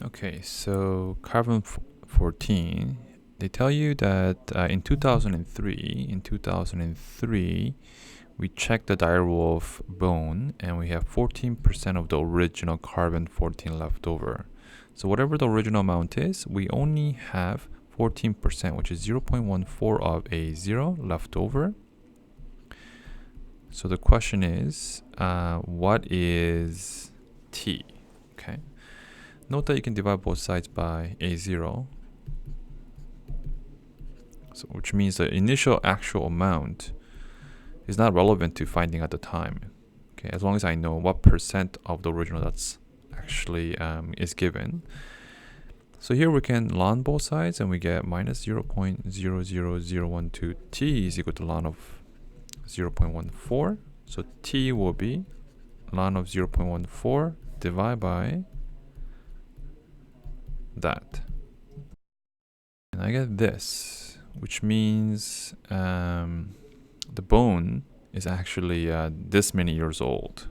Okay, so carbon 14, they tell you that in 2003, we checked the direwolf bone and we have 14% of the original carbon 14 left over. So whatever the original amount is, we only have 14%, which is 0.14 of A0 left over. So the question is, what is T? Okay. Note that you can divide both sides by A0, so which means the initial actual amount is not relevant to finding at the time. Okay, as long as I know what percent of the original that's actually is given. So here we can ln both sides and we get minus 0.00012. T is equal to ln of 0.14. So T will be ln of 0.14 divided by that. And I get this, which means the bone is actually this many years old.